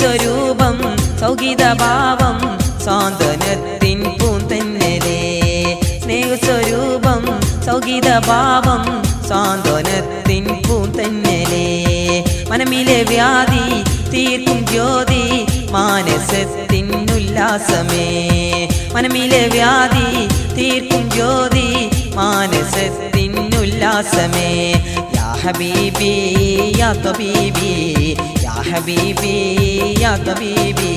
സ്നേഹസ്വരൂപം സൗഗീതഭാവം സാന്ത്വനത്തിൻ പൂന്തന്നലേ സ്നേഹസ്വരൂപം സൗഗീതഭാവം സാന്ത്വനത്തിൻ പൂന്തന്നലേ മനമിലെ വ്യാധി തീർക്കും ജ്യോതി മാനസത്തിൻ ഉല്ലാസമേ മനമിലെ വ്യാധി തീർക്കും ജ്യോതി മാനസത്തിൻ ഉല്ലാസമേ യാ ഹബീബി യാ തബീബി യാ ഹബീബി യാ തബീബി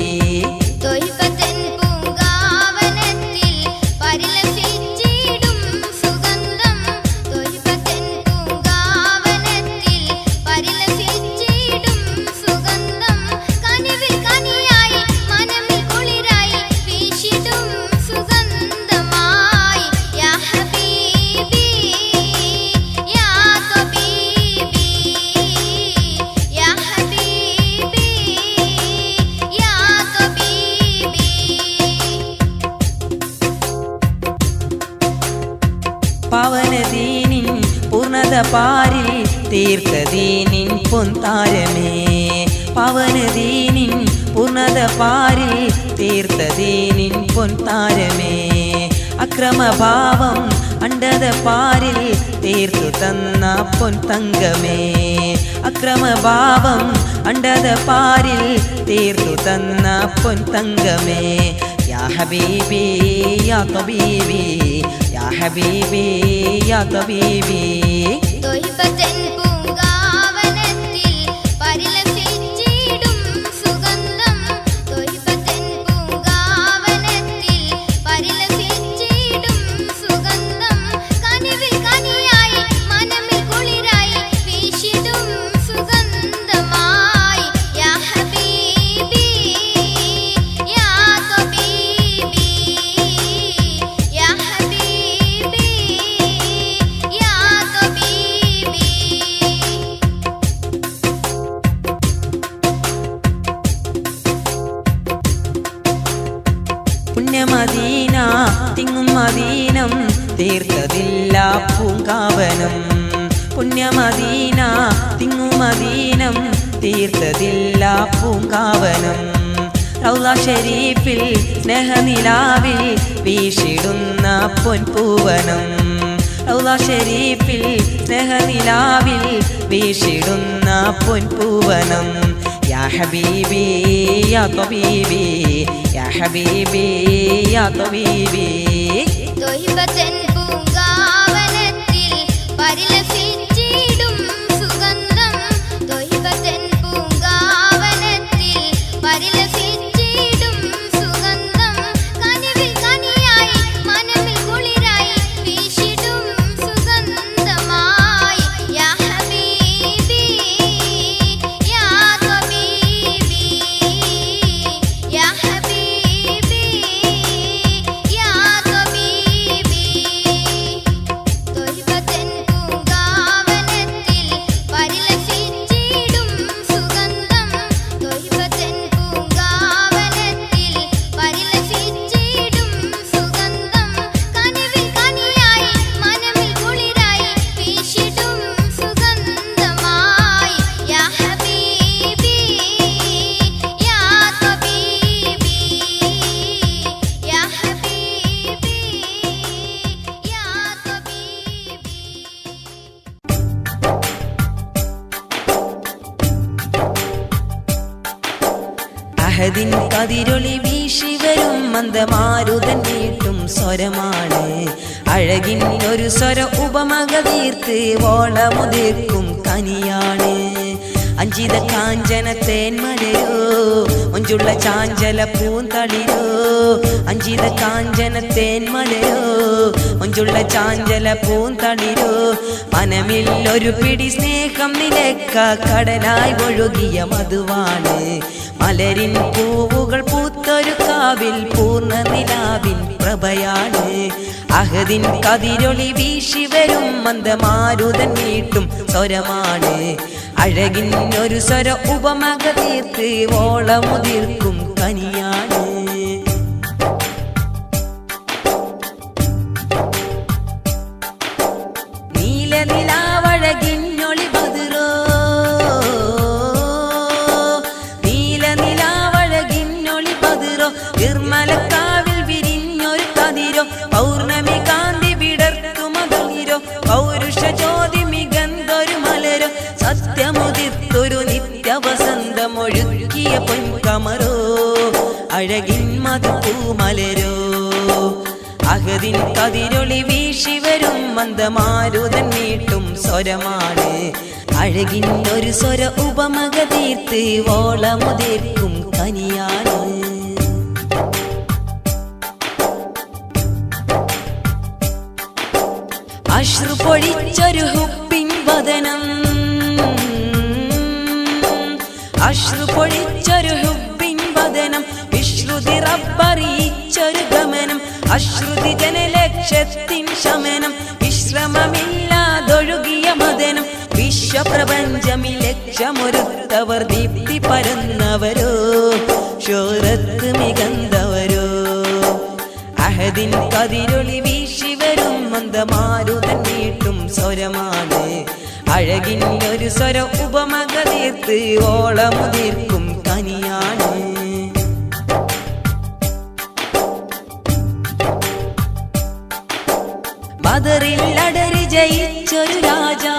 പവനദീനിൻ പൂർണ്ണത പാരിൽ തീർത്തദീനിൻ പൊൻതാരമേ പവനദീനിൻ പൂർണ്ണത പാരിൽ തീർത്തദീനിൻ പൊൻതാരമേ അക്രമഭാവം അണ്ടത പാരിൽ തീർത്തു തന്ന പൊൻതങ്കമേ അക്രമഭാവം അണ്ടത പാരിൽ തീർത്തു തന്ന പൊൻതങ്കമേ യാ ഹബീബി യാ തബീബി യാ ഹബീബി യാ തബീബി പുണ്യമദീന തിങ്ങും മദീനം തീർത്തതില്ല പൂങ്കാവനം പുണ്യമദീന തിങ്ങും മദീനം തീർത്തതില്ല പൂങ്കാവനം റൗള ഷരീഫിൽ സ്നേഹനിലാവിൽ വീശിടുന്ന പൊൻപൂവനം റൗള ഷരീഫിൽ സ്നേഹനിലാവിൽ വീശിടുന്ന പൊൻപൂവനം യാ ഹബീബി യാ തബീബി യാ ഹബീബി യാ തബീബി തൊയ്ബത്തൻ പൂങ്കാവനത്തിൽ പരിലസിച്ചിടും സുഗന്ധം തൊയ്ബത്തൻ പൂങ്കാവനത്തിൽ പരിലസിച്ചിടും സുഗന്ധം കനിവിൽ കനിയായി മനമിൽ കുളിരായി വീശിടും സുഗന്ധമായി യാ ഹബീബി യാ തബീബി യാ ഹബീബി യാ തബീബി തൊയ്ബത്തൻ പൂങ്കാവനത്തിൽ പരിലസിച്ചിടും സുഗന്ധം തൊയ്ബത്തൻ പൂങ്കാവനത്തിൽ പരിലസിച്ചിടും സുഗന്ധം കനിവിൽ കനിയായി മനമിൽ കുളിരായി വീശിടും സുഗന്ധമായി യാ ഹബീബി യാ തബീബി യാ ഹബീബി യാ തബീബി അഹദിൻ കതിരൊളി വീശി വരും മന്ദമാരുതൻ നീട്ടും സ്വരമാണ് അഴകിൻ ഒരു സ്വര ഉപമക തീർത്ത് ഓളമുതിർക്കും കനിയാണ് അഞ്ചിത കാഞ്ചന തേന്മലയോ മഞ്ചുള്ള ചാഞ്ചല പൂന്തളിരോ അഞ്ചിത കാഞ്ചന തേന്മലയോ മഞ്ചുള്ള ചാഞ്ചല പൂന്തളിരോ മനമിൽ ഒരു പിടി സ്നേഹം നിലക്ക കടലായി ഒഴുകിയ മധുവാണ് മലരിൻ പൂവുകൾ പൂത്തൊരു കാവിൽ പൂർണ്ണ നിലാവിൻ പ്രഭയാണ് അഹദിൻ കതിരൊളി വീശി വരും മന്ദമാരുതൻ നീട്ടും സ്വരമാണ് അഴകിൻ ഒരു സ്വര ഉപമക തീർത്ത് ഓളമുതിർക്കും കനിയാണ് നീലനിലാവഴകിന്നൊളി ബദറോ നീലനിലാ അഴകിൻ മധുപൂമലരോ അഹദിൻ കതിരൊളി വീശി വരും മന്ദമാരുതൻ നീട്ടും സ്വരമാണ് അഴകിൻ ഒരു സ്വര ഉപമക തീർത്ത് ഓളമുതിർക്കും കനിയാണ് അശ്രു പൊഴിച്ചൊരു ഹുപ്പിൻ വദനം അശ്രു പൊഴിച്ചൊരു ഹുപ്പിൻ വദനം വിശ്രുതി റബ്ബറിയിച്ചൊരു ഗമനം അശ്രുതി ജനലക്ഷത്തിൻ ശമനം വിശ്രമമില്ലാതൊഴുകിയ മദനം വിശ്വപ്രപഞ്ചമി ലക്ഷ്യമൊരുത്തവർ ദീപ്തി പരന്നവരോ ശോരത്ത് മികന്തവരോ അഹദിൻ കതിരൊളി വീശി വരും മന്ദമാരുതൻ നീട്ടും സ്വരമാണ് അഴകിൻ ഒരു സ്വര ഉപമക തീർത്ത് ഓളമുതിർക്കും കനിയാണ് ബദറിൽ അടരി ജയിച്ചൊരു രാജാ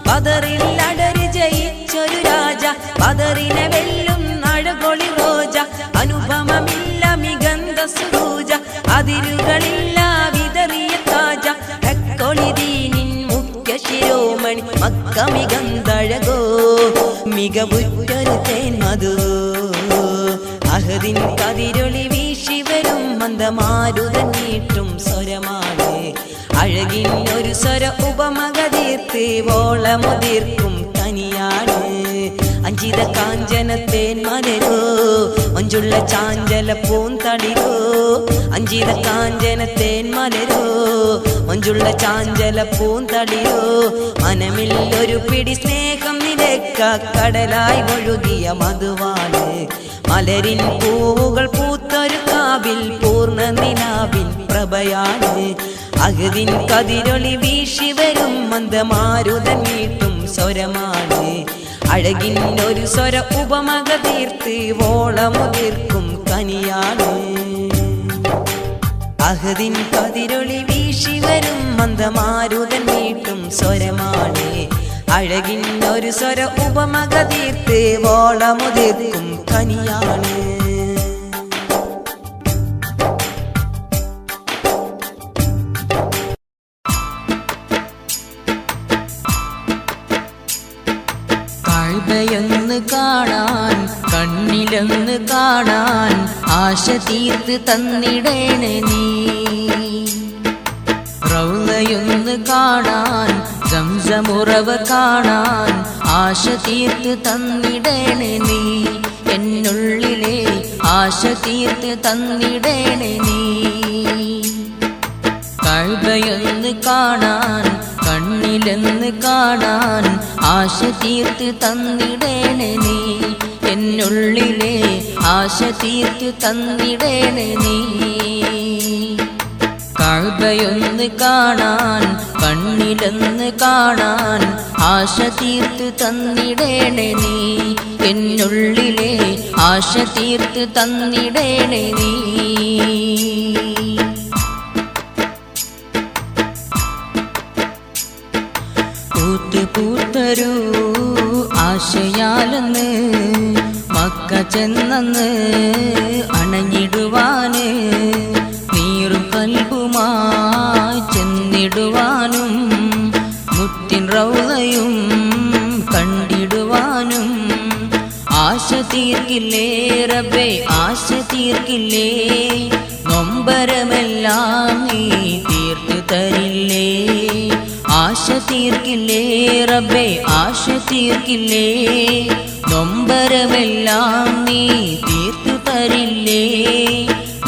ബദറിൽ അടരി ജയിച്ചൊരു രാജ ബദറിനെ വെല്ലും അഴകൊളി റോജ അനുപമമില്ല മികന്ത സുരൂജ അതിരുകളില്ല വിതറിയ താജ ഹക്കൊളിദീനിൻ മുഖ്യ ശിരോമണി മക്ക മികന്തഴകോ മികവുറ്റൊരു തേൻ മധു അഹദിൻ കതിരൊളി വീശി വരും മന്ദമാരുതൻ നീട്ടും സ്വരമാണ് അഴകിൻ ഒരു സ്വര ഉപമക തീർത്ത് ഓളമുതിർക്കും കനിയാണ് അഞ്ചിത കാഞ്ചനത്തേൻ മലരോ മഞ്ചുള്ള ചാഞ്ചല പൂന്തളിരോ അഞ്ചിത കാഞ്ചനത്തേൻ മലരോ മഞ്ചുള്ള ചാഞ്ചല പൂന്തളിരോ മനമിൽ ഒരു പിടി സ്നേഹം നിലക്ക കടലായി ഒഴുകിയ മധുവാണ് മലരിൻ പൂവുകൾ പൂത്തൊരു കാവിൽ പൂർണ്ണ നിലാവിൻ പ്രഭയാണ് അഹദിൻ കതിരൊളി വീശി വരും മന്ദമാരുതൻ നീട്ടും സ്വരമാണ് അഴകിൻ ഒരു സ്വര ഉപമക തീർത്ത് ഓളമുതിർക്കും കനിയാണ് അഹദിൻ കതിരൊളി വീശി വരും മന്ദമാരുതൻ നീട്ടും സ്വരമാണ് അഴകിൻ ഒരു സ്വര ഉപമക തീർത്ത് ഓളമുതിർക്കും കനിയാണ് കഅബയൊന്ന് കാണാൻ കണ്ണിലൊന്ന് കാണാൻ ആശ തീർത്ത് തന്നിടേണേ നീ റൗളയൊന്ന് കാണാൻ സംസമുറവ കാണാൻ ആശ തീർത്ത് തന്നിടേണേ നീ എന്നുള്ളിലെ ആശ തീർത്ത് തന്നിടേണേ നീ കഅബയൊന്ന് കാണാൻ കണ്ണിലൊന്ന് കാണാൻ ആശ തീർത്ത് തന്നിടേണേ നീ എന്നുള്ളിലെ ആശ തീർത്ത് തന്നിടേണേ നീ കഅബയൊന്ന് കാണാൻ കണ്ണിലൊന്ന് കാണാൻ ആശ തീർത്ത് തന്നിടേണേ നീ എന്നുള്ളിലെ ആശ തീർത്ത് തന്നിടേണേ നീ പൂത്തൊരു ആശയാലെന്ന് മക്ക ചെന്നന്ന് അണഞ്ഞിടുവാന് നീറും കൽബുമായി ചെന്നിടുവാനും മുത്തിൻ റൗളയും കണ്ടിടുവാനും ആശ തീർക്കില്ലേ റബ്ബേ ആശ തീർക്കില്ലേ നൊമ്പരമെല്ലാം നീ തീർത്തു തരില്ലേ ആശ തീർക്കില്ലേ റബ്ബേ ആശ തീർക്കില്ലേ നൊമ്പരമെല്ലാം നീ തീർത്തു തരില്ലേ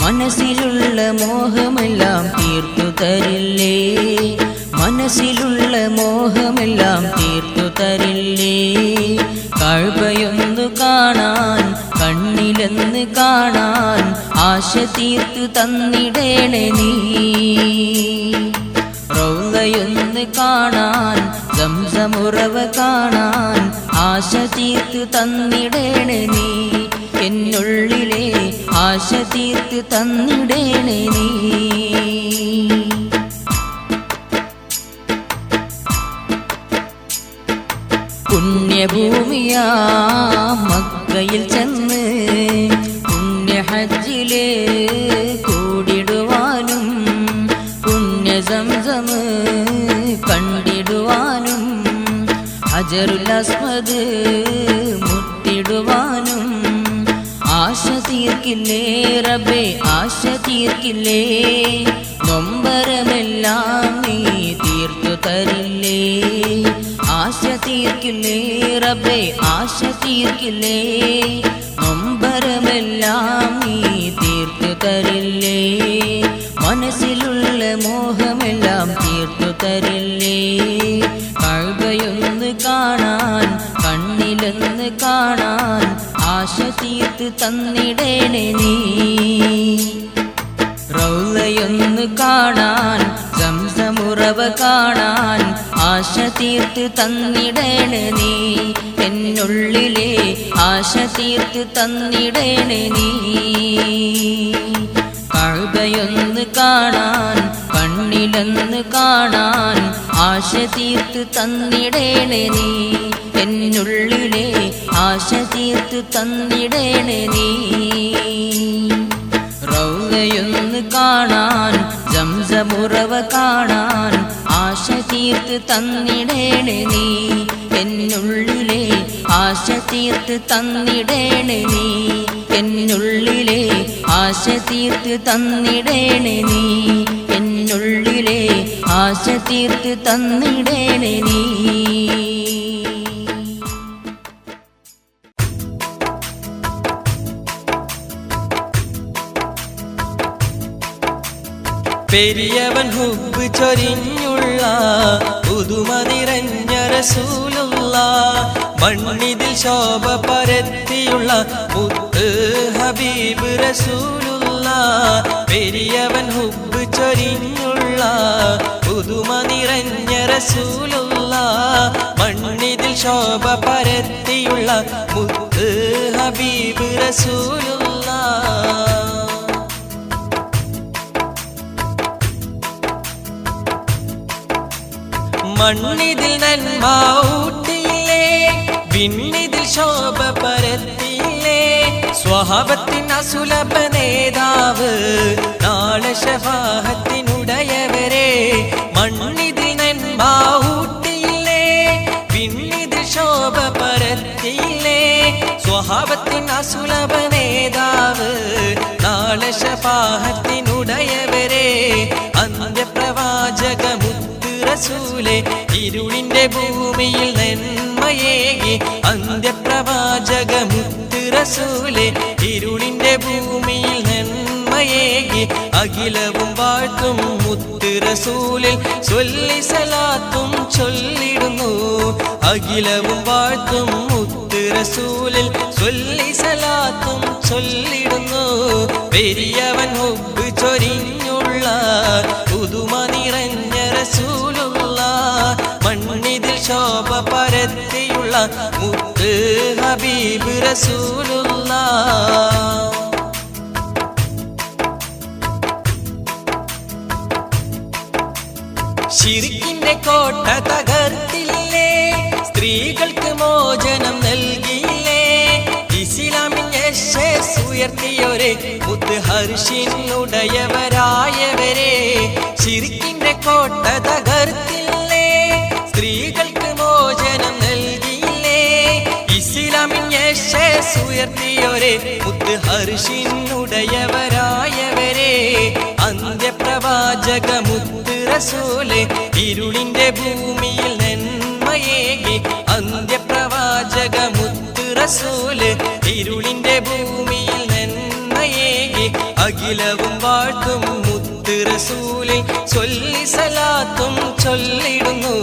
മനസ്സിലുള്ള മോഹമെല്ലാം തീർത്തു തരില്ലേ മനസ്സിലുള്ള മോഹമെല്ലാം തീർത്തു തരില്ലേ കഅബയൊന്നു കാണാൻ കണ്ണിലൊന്ന് കാണാൻ ആശ തീർത്തു തന്നിടേണേ നീ റൗളയൊന്ന് കാണാൻ സംസമുറവ കാണാൻ ആശ തീർത്തു തന്നിടേണേ നീ എന്നുള്ളിലെ ആശ തീർത്തു തന്നിടേണേ നീ പുണ്യഭൂമിയാ മക്കയിൽ ചെന്ന് ഹജ്ജില് കൂടിടുവാനും പുണ്യ സംസം കണ്ടിടുവാനും ഹജറുൽ അസ്വദ് മുത്തിടുവാനും ആശ തീർക്കില്ലേ റബ്ബേ ആശ തീർക്കില്ലേ നൊമ്പരമെല്ലാം നീ തീർത്തു തരില്ലേ ആശ തീർക്കില്ലേ റബ്ബേ ആശ തീർക്കില്ലേ നൊമ്പരമെല്ലാം നീ തീർത്തു തരില്ലേ മനസ്സിലുള്ള മോഹമെല്ലാം തീർത്തു തരില്ലേ കഅബയൊന്ന് കാണാൻ കണ്ണിലൊന്ന് കാണാൻ ആശ തീർത്ത് തന്നിടേണേ നീ റൗളയൊന്ന് കാണാൻ സംസമുറവ കാണാൻ ആശ തീർത്ത് തന്നിടേണേ നീ എന്നുള്ളിലെ ആശ തീർത്ത് തന്നിടേണേ നീ കഅബയൊന്ന് കാണാൻ കണ്ണിലൊന്ന് കാണാൻ ആശ തീർത്ത് തന്നിടേണേ നീ എന്നുള്ളിലെ ആശ തീർത്ത് തന്നിടേണേ നീ റൗളയൊന്ന് കാണാൻ സംസമുറവ കാണാൻ ആശ തീർത്ത് തന്നിടേണേ നീ എന്നുള്ളിലെ ആശ തീർത്ത് തന്നിടേണേ നീ എന്നുള്ളിലെ ആശ തീർത്ത് തന്നിടേണേ നീ എന്നുള്ളിലെ ആശ തീർത്ത് തന്നിടേണേ നീ പെരിയവൻ ഹുബ്ബ് ചൊരിഞ്ഞുള്ള പുതുമ നിറഞ്ഞ റസൂലുള്ള മണ്ണിതിൽ ശോഭ പരത്തിയുള്ള മുത്ത് ഹബീബ് റസൂലുള്ള പെരിയവൻ ഹുബ്ബ് ചൊരിഞ്ഞുള്ള പുതുമ നിറഞ്ഞ റസൂലുള്ള മണ്ണിതിൽ ശോഭ പരത്തിയുള്ള മുത്ത് ഹബീബ് റസൂലുള്ള മണ്ണിതിൽ നന്മ ഊട്ടിയില്ലേ വിണ്ണിതിൽ ശോഭ പരത്തിയില്ലേ സ്വഹാബത്തിൻ അസുലഭ നേതാവ് നാളെ ശഫാഅത്തിനുടയവരെ മണ്ണിതിൽ നന്മ ഊട്ടിയില്ലേ വിണ്ണിതിൽ ശോഭ പരത്തിയില്ലേ സ്വഹാബത്തിൻ അസുലഭ നേതാവ് നാളെ ശഫാഅത്തിനുടയവരെ അന്ത്യപ്രവാചക റസൂലേ ഇരുളിന്റെ ഭൂമിയിൽ നന്മയേകി അന്ത്യപ്രവാചക മുത്ത് റസൂലേ ഇരുളിന്റെ ഭൂമിയിൽ നന്മയേകി അഖിലവും വാഴ്ത്തും മുത്ത് റസൂലിൽ സ്വല്ലി സലാത്തും ചൊല്ലിടുന്നു അഖിലവും വാഴ്ത്തും മുത്ത് റസൂലിൽ സ്വല്ലി സലാത്തും ചൊല്ലിടുന്നു പെരിയവൻ ഹുബ്ബ് ചൊരിഞ്ഞുള്ള പുതുമ നിറഞ്ഞ റസൂലുള്ള മണ്ണിതിൽ ശോഭ പരത്തിയുള്ള മുത്ത് ഹബീബ് റസൂലുള്ള ശിർക്കിന്റെ കോട്ട തകർത്തില്ലേ സ്ത്രീകൾക്ക് മോചനം നൽകിയില്ലേ ഇസ്ലാമിൻ യശസ് ഉയർത്തിയൊരെ മുത്ത് ഹർഷിനുടയവരായവരെ ശിർക്കിന്റെ കോട്ട തകർത്തില്ലേ സ്ത്രീകൾക്ക് മോചനം നൽകിയില്ലേ ഇസ്ലാമിൻ യശസ് ഉയർത്തിയൊരെ മുത്ത് ഹർഷിനുടയവരായവരെ അന്ത്യപ്രവാചക മുത്ത് റസൂലേ ഇരുളിന്റെ ഭൂമിയിൽ നന്മയേകി അന്ത്യപ്രവാചക മുത്ത് റസൂലേ ഇരുളിന്റെ ഭൂമിയിൽ നന്മയേകി അഖിലവും വാഴ്ത്തും മുത്ത് റസൂലിൽ സ്വല്ലി സലാത്തും ചൊല്ലിടുന്നു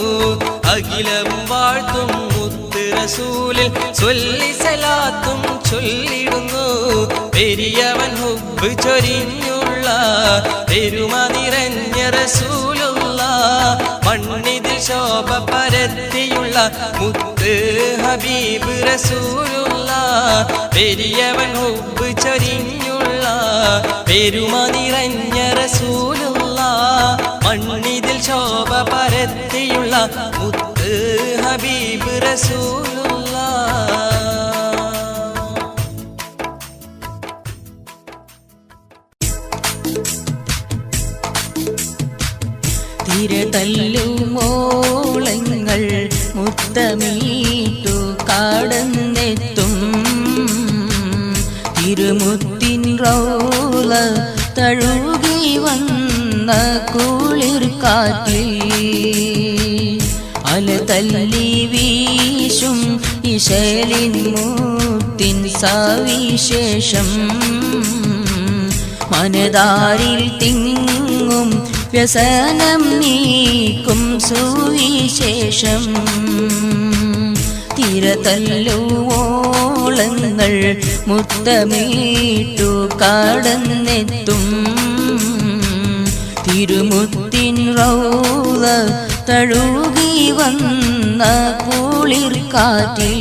അഖിലവും വാഴ്ത്തും മുത്ത് റസൂലിൽ സ്വല്ലി സലാത്തും ചൊല്ലിടുന്നു പെരിയവൻ ഹുബ്ബ് ചൊരിഞ്ഞുള്ള പെരുമ നിറഞ്ഞ റസൂലുള്ള മണ്ണിതിൽ ശോഭ പരത്തിയുള്ള മുത്ത് ഹബീബ് റസൂലുള്ള പെരിയവൻ ഹുബ്ബ് ചൊരിഞ്ഞുള്ള പെരുമ നിറഞ്ഞ റസൂലുള്ള മണ്ണിതിൽ ശോഭ പരത്തിയുള്ള മുത്ത് ഹബീബ് റസൂലുള്ള തിരതല്ലുമോളങ്ങൾ മുത്തമീട്ടു കടന്നെത്തും തിരുമുത്തിൻ റൗള തഴുകി വന്ന കുളിർ കാറ്റിൽ അല തല്ലി വീശും ഇശലിൻ മുത്തിൻ സവിശേഷം മനതാരിൽ തിങ്ങും വ്യസനം നീക്കും സുവിശേഷം തിരതല്ലുവോളങ്ങൾ മുത്തമീട്ടു കടന്നെത്തും തിരുമുത്തിൻ റൗള തഴുകി വന്ന കുളിർ കാറ്റിൽ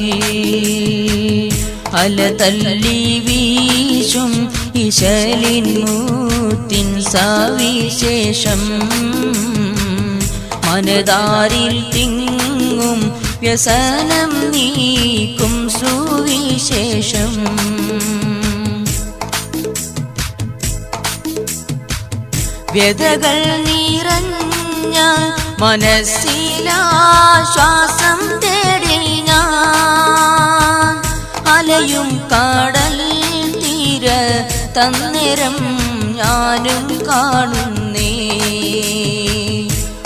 അല തല്ലി വീശും ഇശലിൻ മുത്തിൻ സവിശേഷം മനതാരിൽ തിങ്ങും വ്യസനം നീക്കും സുവിശേഷം വ്യതകൾ നിറഞ്ഞ മനസ്സിലാശ്വാസം തേടി ഞാൻ അലയും കടൽ തീര തന്നേരം ഞാനും കാണുന്നേ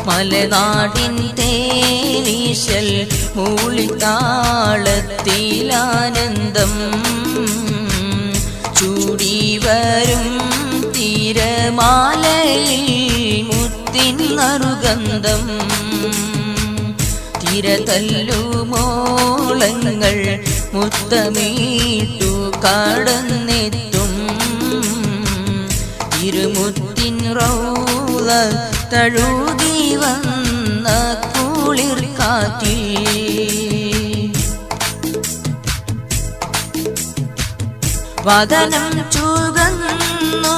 മലനാടിൻ തേനീശൽ മൂളിത്താളത്തിലാനന്ദം ചൂടി വരും തിരമാലയിൽ മുത്തിൻ നറുഗന്ധം തിരതല്ലുമോളങ്ങൾ മുത്തമീട്ടു കടന്നെത്തും തിരുമുത്തിൻ റൗള തഴുകി വന്ന കുളിർ കാറ്റിൽ വദനം ചുവന്നു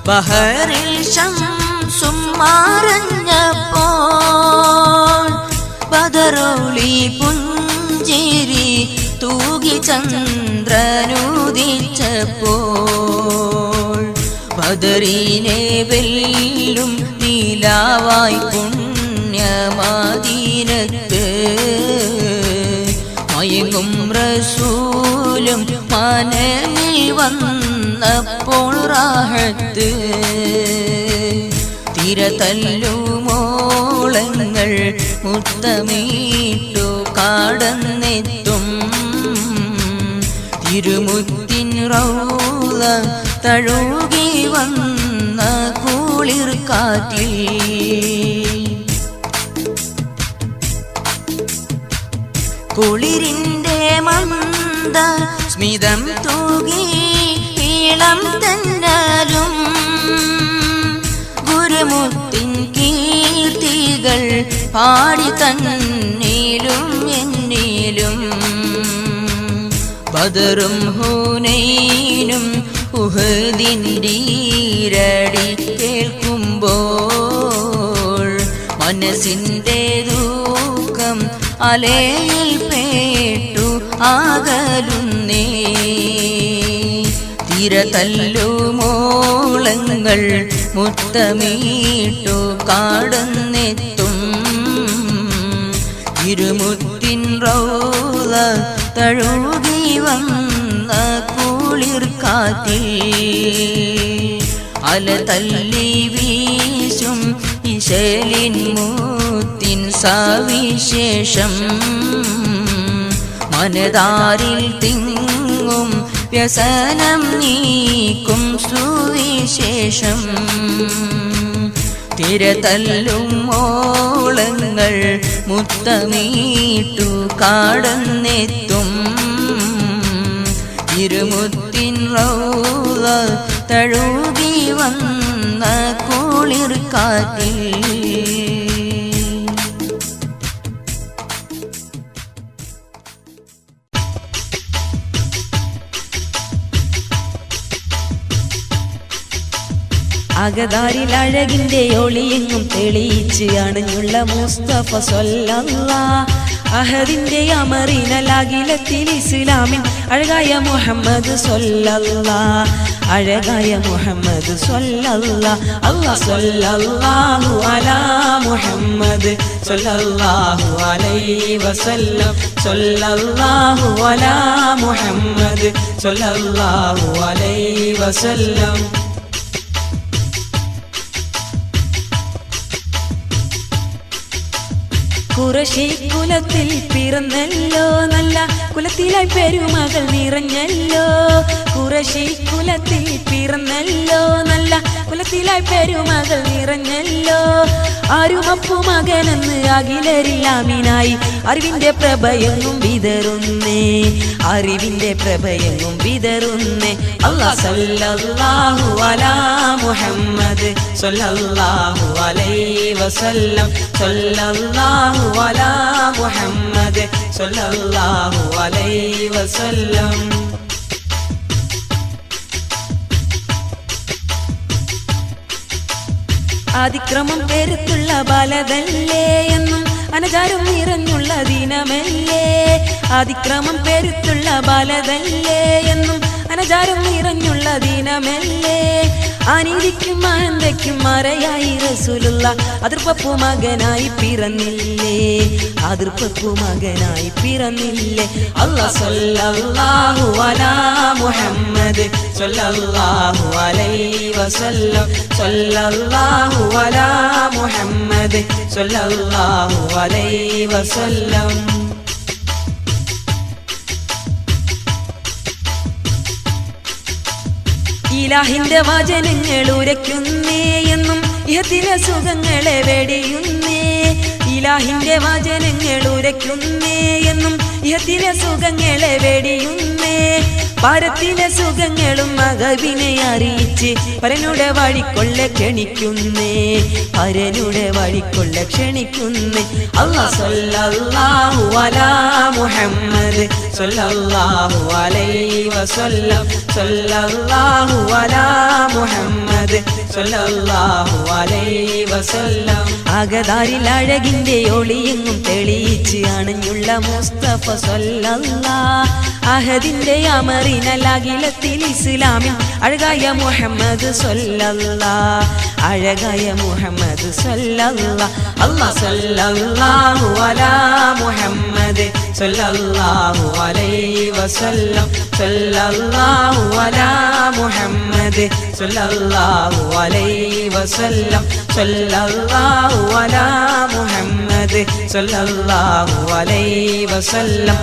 ബഹറിൽ ശംസും മറഞ്ഞപ്പോൾ ബദറൊളി പുഞ്ചിരി തൂകി ചന്ദ്രനുദിച്ചപ്പോൾ ബദറിനെ വെല്ലും നീലാവായി പുണ്യമദീനത്ത് മയങ്ങും റസൂലും മനമിൽ വന്നപ്പോൾ റാഹത്ത് തിരതല്ലുമോളങ്ങൾ മുത്തമീട്ടു കടന്നെത്തും തിരുമുത്തിൻ റൗള തഴുകി വന്ന കുളിർ കാറ്റിൽ കുളിരിൻ്റെ മന്ദ സ്മിതം തൂകി ഇളം തന്നാലും ഗുരുമുത്തിൻ കീർത്തികൾ പാടി തന്നീലും എന്നിലും ബദറും ഹുനൈനും ഉഹദിൻ്റീരടി കേൾക്കുമ്പോൾ മനസ്സിൻ്റെ ദുഃഖം അലയിൽ പേട്ടു ആകലുന്നേ തിരതല്ലുമോളങ്ങൾ മുത്തമീട്ടു കടന്നെത്തും തിരുമുത്തിൻ റൗള തഴുകി വന്ന കുളിർ കാറ്റിൽ അല തല്ലി വീശും ഇശലിൻ മുത്തിൻ സവിശേഷം മനതാരിൽ തിങ്ങും വ്യസനം നീക്കും സുവിശേഷം തിരതല്ലുമോളങ്ങൾ മുത്തമീട്ടു കടന്നെത്തും തിരുമുത്തിൻ റൗള തഴുകി വന്ന കുളിർ കാറ്റിൽ അകതാരിൽ അഴകിന്റെ ഒളിയെങ്ങും തെളിയിച്ച് അണഞ്ഞുള്ള മുസ്തഫ സ്വല്ലല്ലാഹ് അഹദിന്റെ അമറിനൽ അഖിലത്തിൽ ഇസ്ലാമിൻ അഴകായ മുഹമ്മദ് സ്വല്ലല്ലാഹ് അഴകായ മുഹമ്മദ് സ്വല്ലല്ലാഹ് അല്ലാഹ് സ്വല്ലല്ലാഹു അലാ മുഹമ്മദ് സ്വല്ലല്ലാഹു അലൈഹി വസല്ലം സ്വല്ലല്ലാഹു അലാ മുഹമ്മദ് സ്വല്ലല്ലാഹു അലൈഹി വസല്ലം. ഖുറൈശി കുലത്തിൽ പിറന്നല്ലോ നല്ല കുലത്തിലായി പെരുമകൾ നിറഞ്ഞല്ലോ. ഖുറൈശി കുലത്തിൽ പിറന്നല്ലോ നല്ല കുലത്തിലായി പെരുമകൾ നിറഞ്ഞല്ലോ. ആരുമപ്പു മകനെന്ന് അഖിലരിലാമിനായി അറിവിന്റെ പ്രഭയെങ്ങും വിതറുന്നേ, അറിവിന്റെ പ്രഭയെങ്ങും വിതറുന്നേ. അല്ലാഹ് സല്ലല്ലാഹു അലാ മുഹമ്മദ് സ്വല്ലല്ലാഹു അലൈഹി വസല്ലം സ്വല്ലല്ലാഹു അലാ മുഹമ്മദ് സ്വല്ലല്ലാഹു അലൈഹി വസല്ലം. അതിക്രമം പെരുത്തുള്ള ബാലതല്ലേ എന്നും അനചാരം നിറഞ്ഞുള്ള ദിനമല്ലേ. അതിക്രമം പെരുത്തുള്ള ബാലതല്ലേ എന്നും അനചാരം നിറഞ്ഞുള്ള ദിനമല്ലേ. അനീതിക്കും അനന്തയ്ക്കും മറയായി റസൂലുള്ള അതിർപ്പപ്പു മകനായി പിറന്നില്ലേ, അതിർപ്പപ്പു മകനായി പിറന്നില്ലേ. അല്ലാഹ് സ്വല്ലല്ലാഹു അലാ മുഹമ്മദ് സ്വല്ലല്ലാഹു അലൈഹി വസല്ലം സ്വല്ലല്ലാഹു അലാ മുഹമ്മദ് സ്വല്ലല്ലാഹു അലൈഹി വസല്ലം. ഇലാഹിന്റെ വചനങ്ങൾ ഉരയ്ക്കുന്നേ എന്നും ഇഹത്തിലെ സുഖങ്ങളെ വെടിയുന്നേ. ഇലാഹിന്റെ വചനങ്ങൾ ഉരയ്ക്കുന്നേ എന്നും ഇഹത്തിലെ സുഖങ്ങളെ വെടിയുന്നേ. പരത്തിലെ സുഖങ്ങളും മകവിനെ അറിയിച്ച് പരനുടെ വഴിക്കൊള്ള ക്ഷണിക്കുന്നേ, പരനുടെ വഴിക്കൊള്ള ക്ഷണിക്കുന്നേ. അല്ലാഹ് സ്വല്ലല്ലാഹു അലാ മുഹമ്മദ് സ്വല്ലല്ലാഹു അലൈഹി വസല്ലം സ്വല്ലല്ലാഹു അലാ മുഹമ്മദ് സ്വല്ലല്ലാഹു അലൈഹി വസല്ലം. അകതാരിൽ അഴകിന്റെ ഒളിയെങ്ങും തെളിയിച്ച് അണഞ്ഞുള്ള മുസ്തഫ സ്വല്ലല്ലാഹ്. അഹദിന്റെ അമറിനൽ അഖിലത്തിൽ ഇസ്ലാമിൽ അഴകായ മുഹമ്മദ് സ്വല്ലല്ലാഹ്, അഴകായ മുഹമ്മദ് സ്വല്ലല്ലാഹ്. അല്ലാഹ് സ്വല്ലല്ലാഹു അലാ മുഹമ്മദ് സ്വല്ലല്ലാഹു അലൈഹി വസല്ലം സ്വല്ലല്ലാഹു അലാ മുഹമ്മദ് സ്വല്ലല്ലാഹു അലൈഹി വസല്ലം സ്വല്ലല്ലാഹു അലാ മുഹമ്മദ് സ്വല്ലല്ലാഹു അലൈഹി വസല്ലം